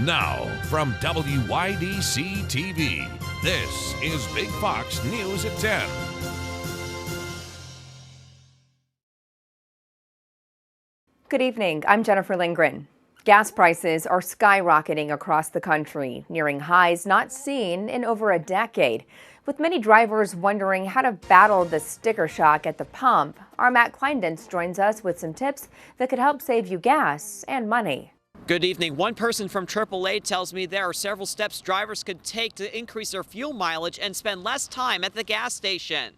Now, from WYDC TV, this is Big Fox News at 10. Good evening. I'm Jennifer Lindgren. Gas prices are skyrocketing across the country, nearing highs not seen in over a decade. With many drivers wondering how to battle the sticker shock at the pump, our Matt Kleindens joins us with some tips that could help save you gas and money. Good evening. One person from AAA tells me there are several steps drivers could take to increase their fuel mileage and spend less time at the gas station.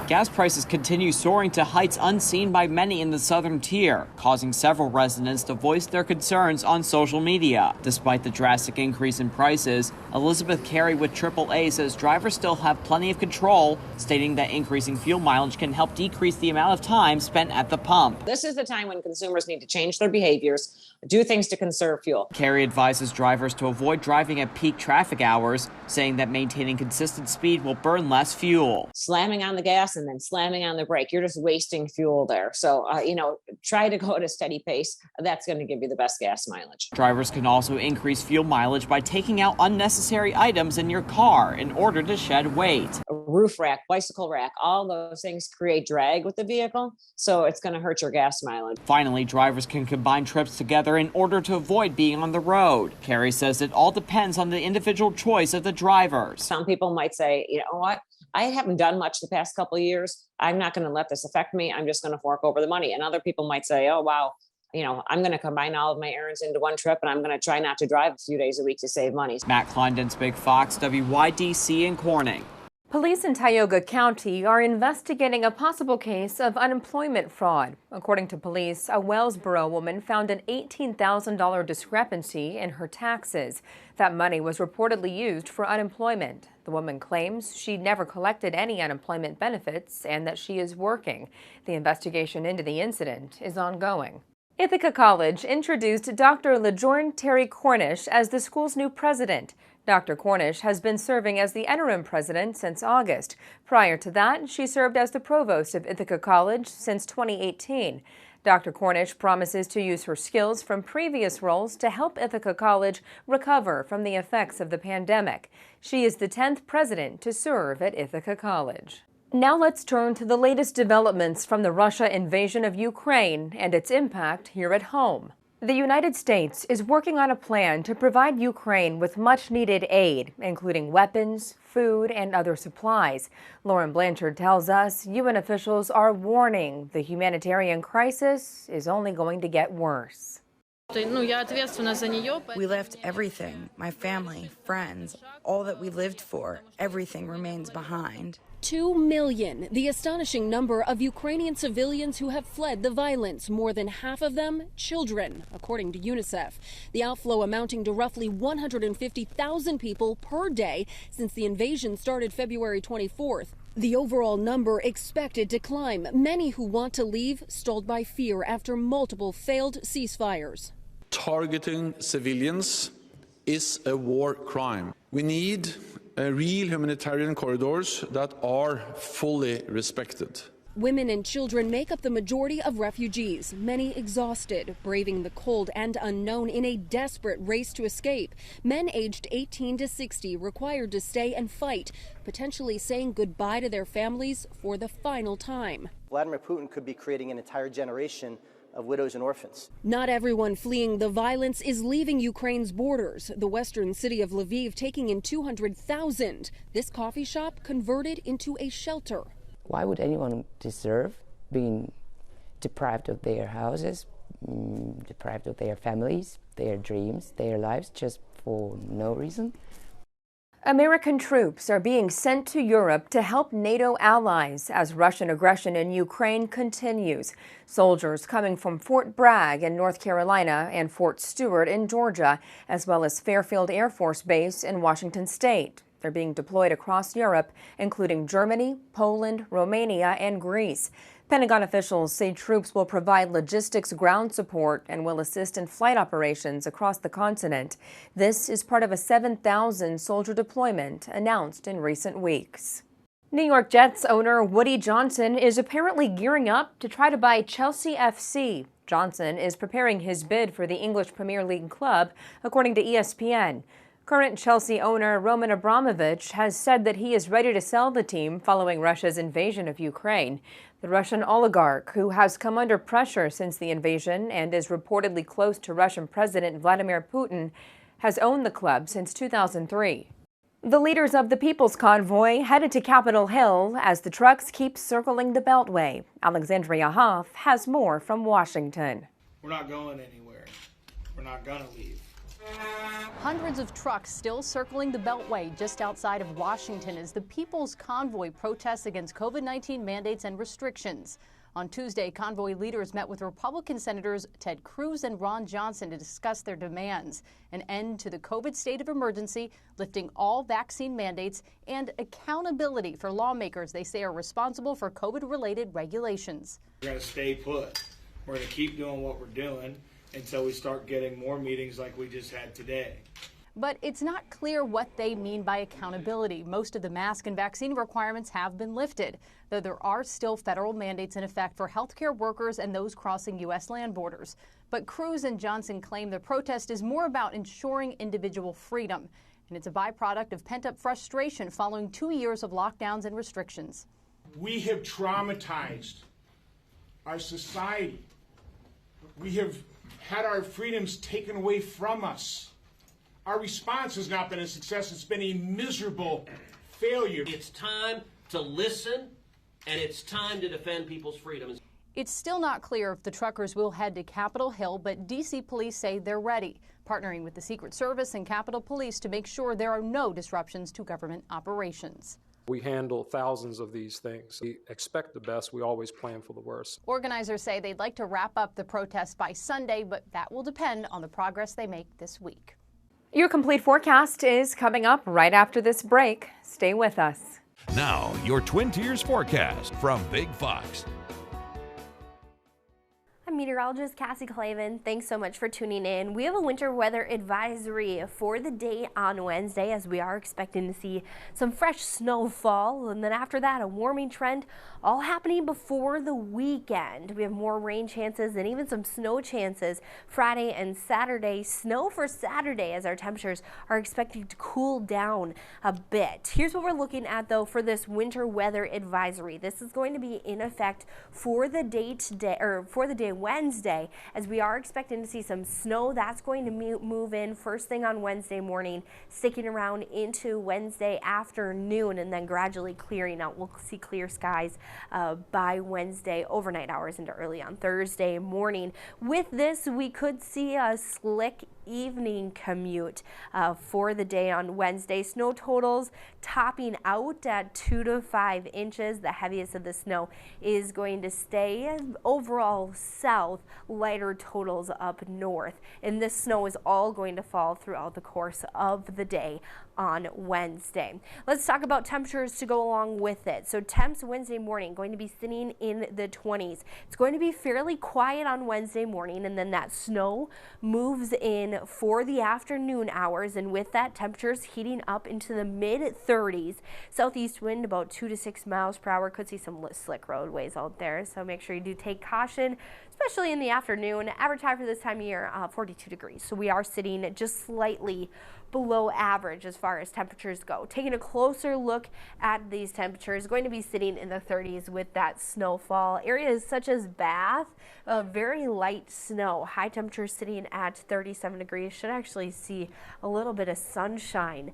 Gas prices continue soaring to heights unseen by many in the southern tier, causing several residents to voice their concerns on social media. Despite the drastic increase in prices, Elizabeth Carey with AAA says drivers still have plenty of control, stating that increasing fuel mileage can help decrease the amount of time spent at the pump. This is the time when consumers need to change their behaviors, do things to conserve fuel. Carey advises drivers to avoid driving at peak traffic hours, saying that maintaining consistent speed will burn less fuel. Slamming on the gas and then slamming on the brake, you're just wasting fuel there. So, try to go at a steady pace. That's going to give you the best gas mileage. Drivers can also increase fuel mileage by taking out unnecessary items in your car in order to shed weight. A roof rack, bicycle rack, all those things create drag with the vehicle, so it's going to hurt your gas mileage. Finally, drivers can combine trips together in order to avoid being on the road. Carey says it all depends on the individual choice of the drivers. Some people might say, you know what? I haven't done much the past couple of years. I'm not going to let this affect me. I'm just going to fork over the money. And other people might say, oh, wow, I'm going to combine all of my errands into one trip and I'm going to try not to drive a few days a week to save money. Matt Kleindens, Big Fox, WYDC in Corning. Police in Tioga County are investigating a possible case of unemployment fraud. According to police, a Wellsboro woman found an $18,000 discrepancy in her taxes. That money was reportedly used for unemployment. The woman claims she never collected any unemployment benefits and that she is working. The investigation into the incident is ongoing. Ithaca College introduced Dr. LaJourn Terry Cornish as the school's new president. Dr. Cornish has been serving as the interim president since August. Prior to that, she served as the provost of Ithaca College since 2018. Dr. Cornish promises to use her skills from previous roles to help Ithaca College recover from the effects of the pandemic. She is the 10th president to serve at Ithaca College. Now let's turn to the latest developments from the Russia invasion of Ukraine and its impact here at home. The United States is working on a plan to provide Ukraine with much-needed aid, including weapons, food, and other supplies. Lauren Blanchard tells us UN officials are warning the humanitarian crisis is only going to get worse. We left everything, my family, friends, all that we lived for. Everything remains behind. 2 million, the astonishing number of Ukrainian civilians who have fled the violence, more than half of them children, according to UNICEF. The outflow amounting to roughly 150,000 people per day since the invasion started February 24th. The overall number expected to climb, many who want to leave stalled by fear after multiple failed ceasefires. Targeting civilians is a war crime. We need real humanitarian corridors that are fully respected. Women and children make up the majority of refugees, many exhausted, braving the cold and unknown in a desperate race to escape. Men aged 18 to 60 required to stay and fight, potentially saying goodbye to their families for the final time. Vladimir Putin could be creating an entire generation of widows and orphans. Not everyone fleeing the violence is leaving Ukraine's borders. The western city of Lviv taking in 200,000. This coffee shop converted into a shelter. Why would anyone deserve being deprived of their houses, deprived of their families, their dreams, their lives, just for no reason? American troops are being sent to Europe to help NATO allies as Russian aggression in Ukraine continues. Soldiers coming from Fort Bragg in North Carolina and Fort Stewart in Georgia, as well as Fairfield Air Force Base in Washington State. They're being deployed across Europe, including Germany, Poland, Romania, and Greece. Pentagon officials say troops will provide logistics ground support and will assist in flight operations across the continent. This is part of a 7,000 soldier deployment announced in recent weeks. New York Jets owner Woody Johnson is apparently gearing up to try to buy Chelsea FC. Johnson is preparing his bid for the English Premier League club, according to ESPN. Current Chelsea owner Roman Abramovich has said that he is ready to sell the team following Russia's invasion of Ukraine. The Russian oligarch, who has come under pressure since the invasion and is reportedly close to Russian President Vladimir Putin, has owned the club since 2003. The leaders of the People's Convoy headed to Capitol Hill as the trucks keep circling the Beltway. Alexandria Hoff has more from Washington. We're not going anywhere. We're not going to leave. Hundreds of trucks still circling the Beltway just outside of Washington as the People's Convoy protests against COVID-19 mandates and restrictions. On Tuesday, Convoy leaders met with Republican Senators Ted Cruz and Ron Johnson to discuss their demands: an end to the COVID state of emergency, lifting all vaccine mandates, and accountability for lawmakers they say are responsible for COVID-related regulations. We're going to stay put. We're going to keep doing what we're doing until we start getting more meetings like we just had today. But it's not clear what they mean by accountability. Most of the mask and vaccine requirements have been lifted, though there are still federal mandates in effect for healthcare workers and those crossing U.S. land borders. But Cruz and Johnson claim the protest is more about ensuring individual freedom, and it's a byproduct of pent-up frustration following 2 years of lockdowns and restrictions. We have traumatized our society. We have had our freedoms taken away from us. Our response has not been a success. It's been a miserable failure. It's time to listen, and it's time to defend people's freedoms. It's still not clear if the truckers will head to Capitol Hill, but D.C. police say they're ready, partnering with the Secret Service and Capitol Police to make sure there are no disruptions to government operations. We handle thousands of these things. We expect the best. We always plan for the worst. Organizers say they'd like to wrap up the protest by Sunday, but that will depend on the progress they make this week. Your complete forecast is coming up right after this break. Stay with us. Now, your Twin Tiers forecast from Big Fox. I'm meteorologist Cassie Clavin. Thanks so much for tuning in. We have a winter weather advisory for the day on Wednesday, as we are expecting to see some fresh snowfall, and then after that a warming trend, all happening before the weekend. We have more rain chances and even some snow chances Friday and Saturday. Snow for Saturday, as our temperatures are expected to cool down a bit. Here's what we're looking at though for this winter weather advisory. This is going to be in effect for the day today, or for the day Wednesday, as we are expecting to see some snow. That's going to move in first thing on Wednesday morning, sticking around into Wednesday afternoon, and then gradually clearing out. We'll see clear skies by Wednesday overnight hours into early on Thursday morning. With this, we could see a slick evening commute for the day on Wednesday. Snow totals topping out at 2 to 5 inches. The heaviest of the snow is going to stay overall south, lighter totals up north. And this snow is all going to fall throughout the course of the day on Wednesday. Let's talk about temperatures to go along with it. So temps Wednesday morning going to be sitting in the 20s. It's going to be fairly quiet on Wednesday morning, and then that snow moves in for the afternoon hours, and with that temperatures heating up into the mid-30s. Southeast wind about 2 to 6 miles per hour. Could see some slick roadways out there, so make sure you do take caution, especially in the afternoon. Average high for this time of year, 42 degrees. So we are sitting just slightly below average as far as temperatures go. Taking a closer look at these temperatures, going to be sitting in the 30s with that snowfall. Areas such as Bath, very light snow. High temperatures sitting at 37 degrees. Should actually see a little bit of sunshine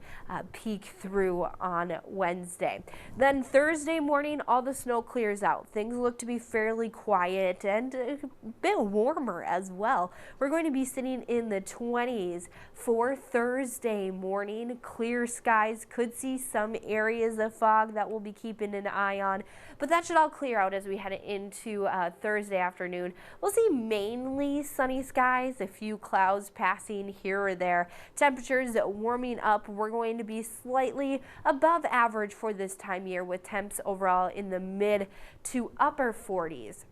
peek through on Wednesday. Then Thursday morning, all the snow clears out. Things look to be fairly quiet and a bit warmer as well. We're going to be sitting in the 20s for Thursday morning. Clear skies, could see some areas of fog that we'll be keeping an eye on, but that should all clear out as we head into Thursday afternoon. We'll see mainly sunny skies, a few clouds passing here or there. Temperatures warming up. We're going to be slightly above average for this time of year, with temps overall in the mid to upper 40s.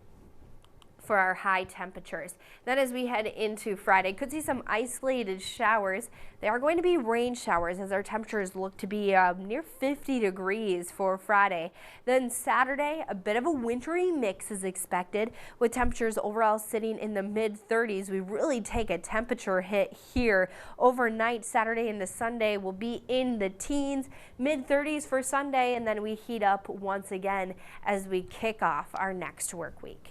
for our high temperatures. Then as we head into Friday, could see some isolated showers. They are going to be rain showers as our temperatures look to be near 50 degrees for Friday. Then Saturday, a bit of a wintry mix is expected with temperatures overall sitting in the mid-30s. We really take a temperature hit here overnight. Saturday into Sunday will be in the teens, mid-30s for Sunday, and then we heat up once again as we kick off our next work week.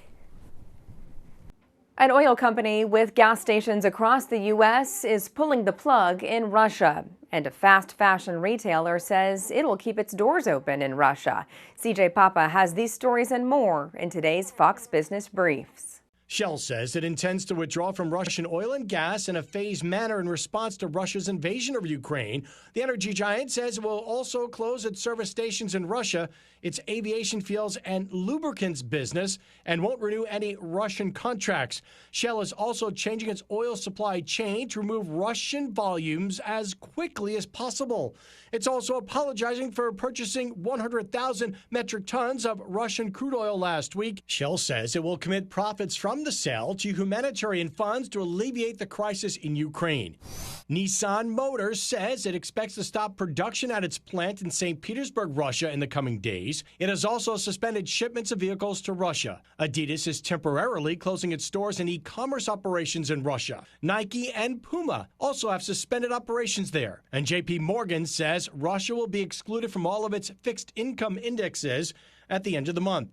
An oil company with gas stations across the U.S. is pulling the plug in Russia. And a fast fashion retailer says it will keep its doors open in Russia. CJ Papa has these stories and more in today's Fox Business Briefs. Shell says it intends to withdraw from Russian oil and gas in a phased manner in response to Russia's invasion of Ukraine. The energy giant says it will also close its service stations in Russia, its aviation fuels and lubricants business, and won't renew any Russian contracts. Shell is also changing its oil supply chain to remove Russian volumes as quickly as possible. It's also apologizing for purchasing 100,000 metric tons of Russian crude oil last week. Shell says it will commit profits from the sale to humanitarian funds to alleviate the crisis in Ukraine. Nissan Motors says it expects to stop production at its plant in St. Petersburg, Russia in the coming days. It has also suspended shipments of vehicles to Russia. Adidas is temporarily closing its stores and e-commerce operations in Russia. Nike and Puma also have suspended operations there. And JP Morgan says Russia will be excluded from all of its fixed income indexes at the end of the month.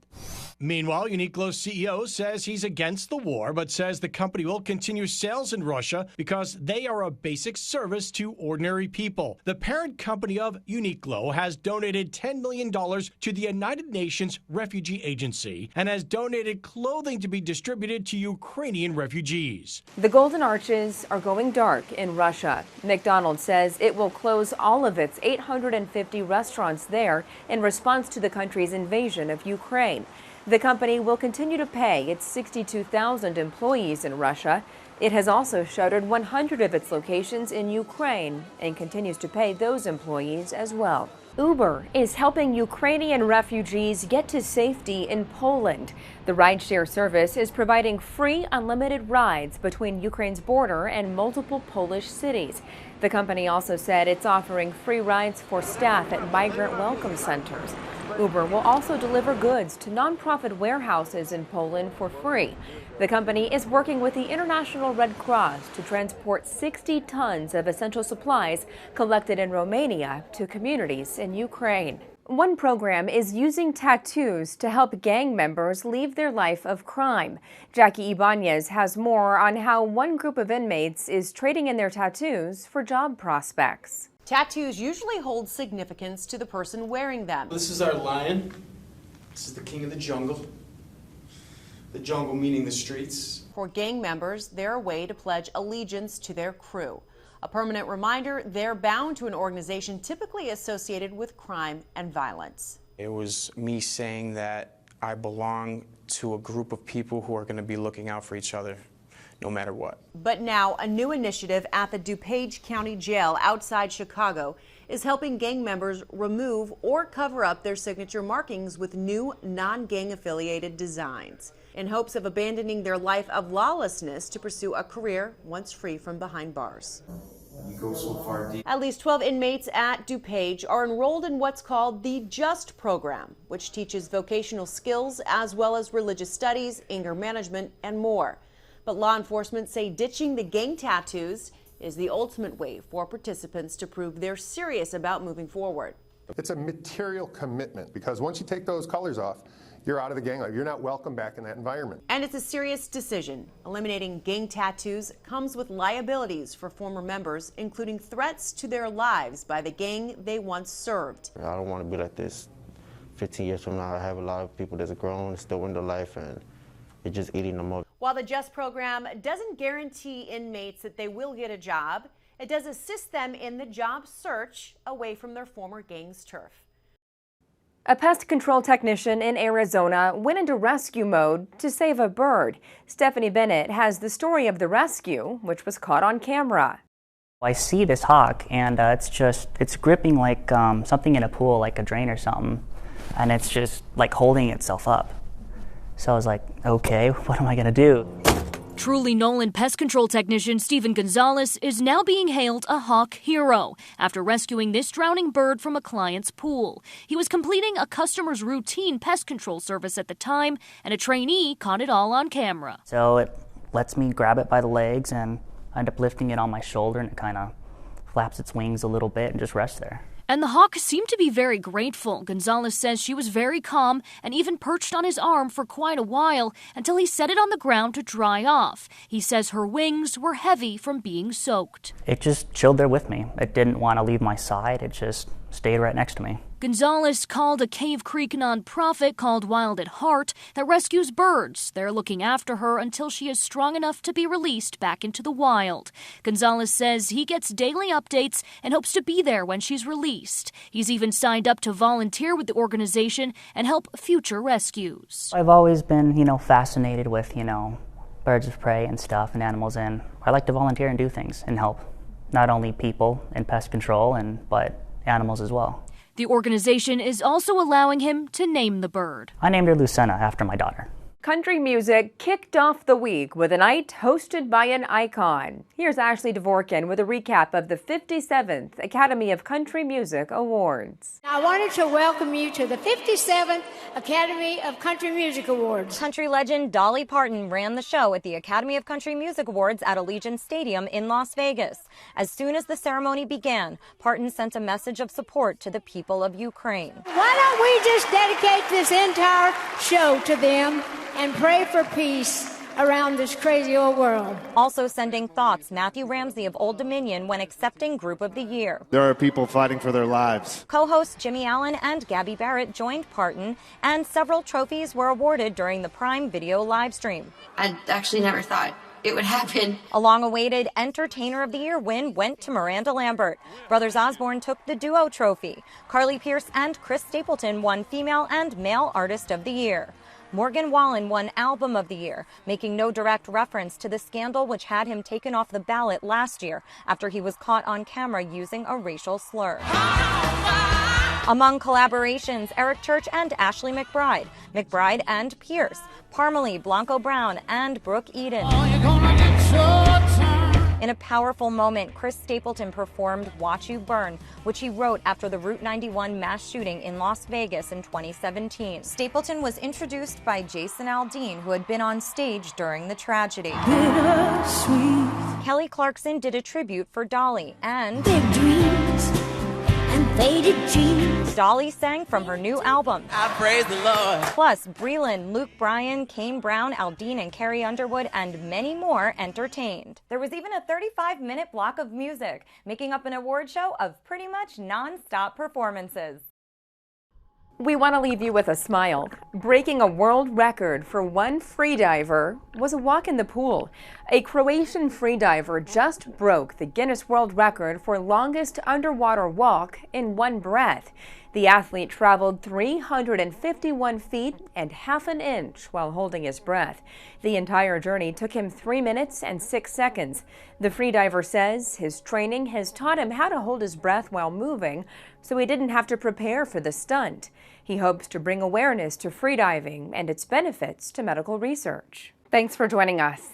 Meanwhile, Uniqlo's CEO says he's against the war, but says the company will continue sales in Russia because they are a basic service to ordinary people. The parent company of Uniqlo has donated $10 million to the United Nations Refugee Agency and has donated clothing to be distributed to Ukrainian refugees. The Golden Arches are going dark in Russia. McDonald's says it will close all of its 850 restaurants there in response to the country's invasion of Ukraine. The company will continue to pay its 62,000 employees in Russia. It has also shuttered 100 of its locations in Ukraine and continues to pay those employees as well. Uber is helping Ukrainian refugees get to safety in Poland. The rideshare service is providing free unlimited rides between Ukraine's border and multiple Polish cities. The company also said it's offering free rides for staff at migrant welcome centers. Uber will also deliver goods to nonprofit warehouses in Poland for free. The company is working with the International Red Cross to transport 60 tons of essential supplies collected in Romania to communities in Ukraine. One program is using tattoos to help gang members leave their life of crime. Jackie Ibanez has more on how one group of inmates is trading in their tattoos for job prospects. Tattoos usually hold significance to the person wearing them. This is our lion. This is the king of the jungle. The jungle meaning the streets. For gang members, they're a way to pledge allegiance to their crew. A permanent reminder they're bound to an organization typically associated with crime and violence. It was me saying that I belong to a group of people who are going to be looking out for each other, no matter what. But now a new initiative at the DuPage County Jail outside Chicago is helping gang members remove or cover up their signature markings with new non-gang affiliated designs in hopes of abandoning their life of lawlessness to pursue a career once free from behind bars. You go so far deep. At least 12 inmates at DuPage are enrolled in what's called the JUST program, which teaches vocational skills as well as religious studies, anger management, and more. But law enforcement say ditching the gang tattoos is the ultimate way for participants to prove they're serious about moving forward. It's a material commitment because once you take those colors off, you're out of the gang life. You're not welcome back in that environment. And it's a serious decision. Eliminating gang tattoos comes with liabilities for former members, including threats to their lives by the gang they once served. I don't want to be like this 15 years from now. I have a lot of people that's grown, still in their life, and it's just eating them up. While the JUST program doesn't guarantee inmates that they will get a job, it does assist them in the job search away from their former gang's turf. A pest control technician in Arizona went into rescue mode to save a bird. Stephanie Bennett has the story of the rescue, which was caught on camera. I see this hawk, and it's gripping like something in a pool, like a drain or something, and it's just like holding itself up. So I was like, okay, what am I going to do? Truly Nolan pest control technician Steven Gonzalez is now being hailed a Hawk hero after rescuing this drowning bird from a client's pool. He was completing a customer's routine pest control service at the time, and a trainee caught it all on camera. So it lets me grab it by the legs, and I end up lifting it on my shoulder, and it kind of flaps its wings a little bit and just rests there. And the hawk seemed to be very grateful. Gonzalez says she was very calm and even perched on his arm for quite a while until he set it on the ground to dry off. He says her wings were heavy from being soaked. It just chilled there with me. It didn't want to leave my side. It just stayed right next to me. Gonzalez called a Cave Creek nonprofit called Wild at Heart that rescues birds. They're looking after her until she is strong enough to be released back into the wild. Gonzalez says he gets daily updates and hopes to be there when she's released. He's even signed up to volunteer with the organization and help future rescues. I've always been, fascinated with, birds of prey and stuff and animals, and I like to volunteer and do things and help not only people in pest control but animals as well. The organization is also allowing him to name the bird. I named her Lucena after my daughter. Country music kicked off the week with a night hosted by an icon. Here's Ashley Dvorkin with a recap of the 57th Academy of Country Music Awards. I wanted to welcome you to the 57th Academy of Country Music Awards. Country legend Dolly Parton ran the show at the Academy of Country Music Awards at Allegiant Stadium in Las Vegas. As soon as the ceremony began, Parton sent a message of support to the people of Ukraine. Why don't we just dedicate this entire show to them and pray for peace around this crazy old world. Also sending thoughts, Matthew Ramsey of Old Dominion when accepting Group of the Year. There are people fighting for their lives. Co-hosts Jimmy Allen and Gabby Barrett joined Parton, and several trophies were awarded during the Prime Video live stream. I actually never thought it would happen. A long-awaited Entertainer of the Year win went to Miranda Lambert. Brothers Osborne took the duo trophy. Carly Pierce and Chris Stapleton won Female and Male Artist of the Year. Morgan Wallen won Album of the Year, making no direct reference to the scandal which had him taken off the ballot last year after he was caught on camera using a racial slur. Among collaborations, Eric Church and Ashley McBride, McBride and Pierce, Parmalee, Blanco Brown, and Brooke Eden. In a powerful moment, Chris Stapleton performed Watch You Burn, which he wrote after the Route 91 mass shooting in Las Vegas in 2017. Stapleton was introduced by Jason Aldean, who had been on stage during the tragedy. Kelly Clarkson did a tribute for Dolly, and Big Dreams and Faded Dreams. Dolly sang from her new album, I praise the Lord. Plus, Breland, Luke Bryan, Kane Brown, Aldean, and Carrie Underwood, and many more entertained. There was even a 35-minute block of music, making up an award show of pretty much non-stop performances. We want to leave you with a smile. Breaking a world record for one freediver was a walk in the pool. A Croatian freediver just broke the Guinness World Record for longest underwater walk in one breath. The athlete traveled 351 feet and half an inch while holding his breath. The entire journey took him 3 minutes and 6 seconds. The freediver says his training has taught him how to hold his breath while moving, so he didn't have to prepare for the stunt. He hopes to bring awareness to freediving and its benefits to medical research. Thanks for joining us.